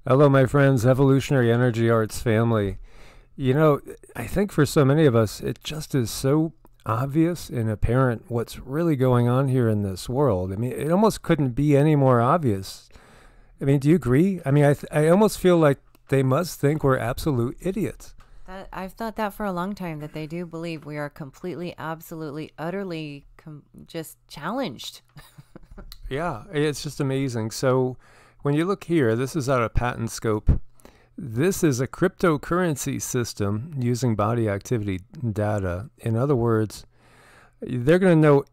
Hello, my friends, Evolutionary Energy Arts family. You know, I think for so many of us, it just is so obvious and apparent what's really going on here in this world. I mean, it almost couldn't be any more obvious. I mean, do you agree? I mean, I almost feel like they must think we're absolute idiots. I've thought that for a long time, that they do believe we are completely, absolutely, utterly just challenged. Yeah, it's just amazing. So when you look here, this is out of Patent Scope. This is a cryptocurrency system using body activity data. In other words, they're going to know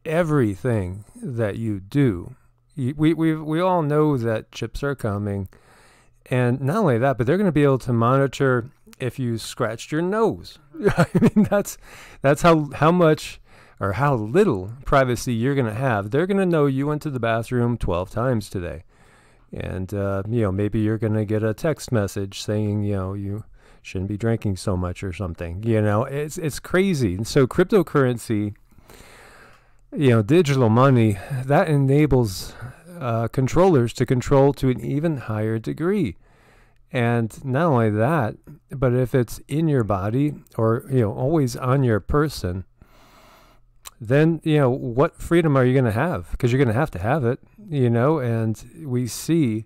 everything that you do. We all know that chips are coming. And not only that, but they're going to be able to monitor if you scratched your nose. I mean, that's how much or how little privacy you're going to have. They're going to know you went to the bathroom 12 times today. And, maybe you're going to get a text message saying, you shouldn't be drinking so much or something. It's crazy. And so cryptocurrency, digital money, that enables controllers to control to an even higher degree. And not only that, but if it's in your body or, always on your person, then, what freedom are you going to have? Because you're going to have it, and we see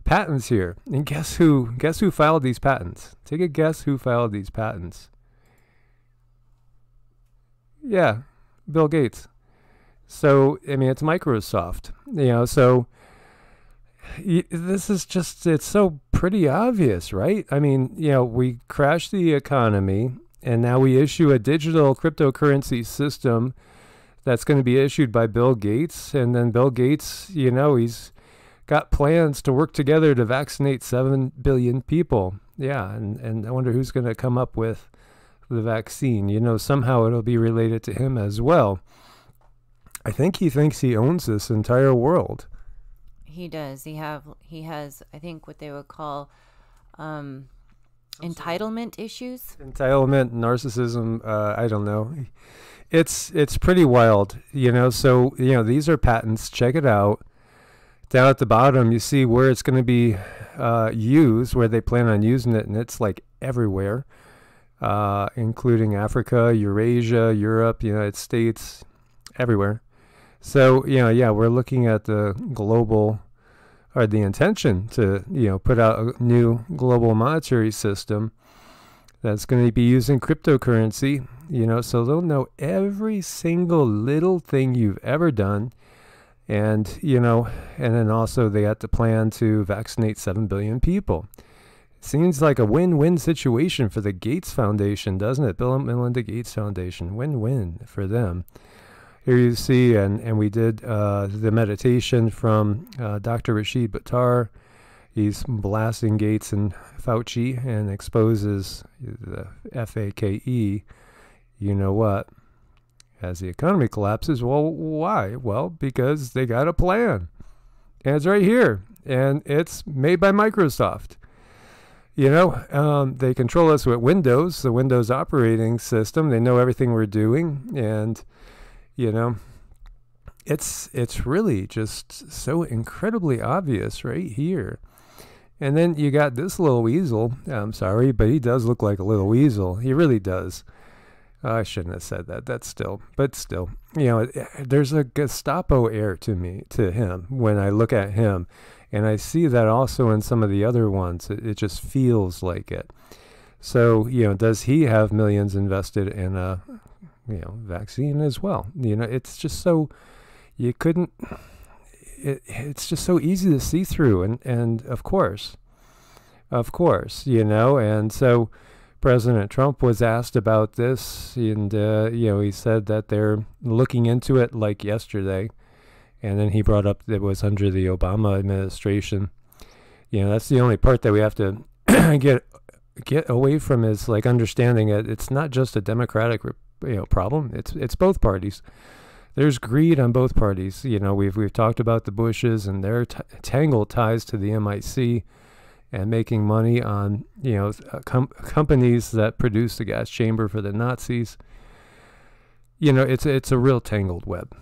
patents here. And guess who filed these patents? Take a guess who filed these patents. Yeah, Bill Gates. So, I mean, it's Microsoft, so this is just, it's so pretty obvious, right? I mean, we crashed the economy and now we issue a digital cryptocurrency system that's going to be issued by Bill Gates. And then Bill Gates, he's got plans to work together to vaccinate 7 billion people. Yeah, and I wonder who's going to come up with the vaccine. Somehow it'll be related to him as well. I think he thinks he owns this entire world. He does. He has, I think, what they would call entitlement issues. Entitlement, narcissism, I don't know. It's pretty wild, So, these are patents. Check it out. Down at the bottom, you see where it's going to be used, where they plan on using it, and it's like everywhere, including Africa, Eurasia, Europe, United States, everywhere. So, we're looking at the global, or the intention to, put out a new global monetary system that's going to be using cryptocurrency, so they'll know every single little thing you've ever done. And, and then also they got the plan to vaccinate 7 billion people. It seems like a win-win situation for the Gates Foundation, doesn't it? Bill and Melinda Gates Foundation, win-win for them. Here you see, and we did the meditation from Dr. Rashid Buttar. He's blasting Gates and Fauci and exposes the FAKE, what, as the economy collapses. Well, why? Well, because they got a plan. And it's right here. And it's made by Microsoft. They control us with Windows, the Windows operating system. They know everything we're doing. And it's really just so incredibly obvious right here. And then you got this little weasel. I'm sorry, but he does look like a little weasel. He really does. I shouldn't have said that. But still, there's a Gestapo air to him when I look at him. And I see that also in some of the other ones. It just feels like it. So, does he have millions invested in a vaccine as well? It's just so, it's just so easy to see through. And of course, and so President Trump was asked about this, and, he said that they're looking into it like yesterday. And then he brought up that it was under the Obama administration. That's the only part that we have to get away from, is like understanding it. It's not just a Democratic problem. It's both parties. There's greed on both parties. We've talked about the Bushes and their tangled ties to the MIC and making money on companies that produce the gas chamber for the Nazis. It's a real tangled web.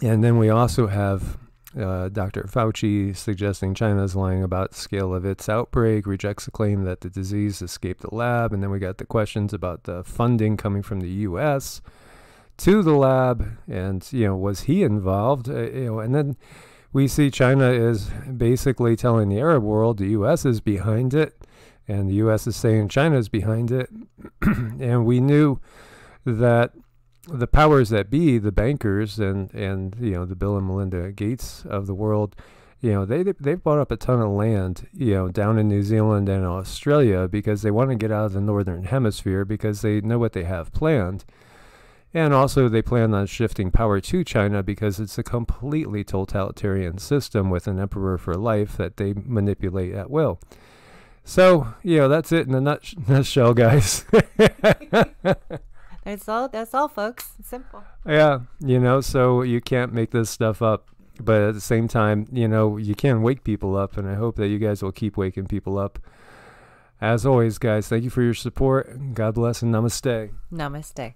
And then we also have Dr. Fauci suggesting China is lying about the scale of its outbreak, rejects the claim that the disease escaped the lab. And then we got the questions about the funding coming from the U.S. to the lab, and was he involved? And then we see China is basically telling the Arab world the U.S. is behind it, and the U.S. is saying China is behind it. And we knew that the powers that be, the bankers and the Bill and Melinda Gates of the world, they've bought up a ton of land, down in New Zealand and Australia, because they want to get out of the northern hemisphere because they know what they have planned. And also they plan on shifting power to China because it's a completely totalitarian system with an emperor for life that they manipulate at will. So, that's it in a nutshell, guys. That's all, folks. It's simple. Yeah, so you can't make this stuff up. But at the same time, you can wake people up, and I hope that you guys will keep waking people up. As always, guys, thank you for your support. God bless and namaste. Namaste.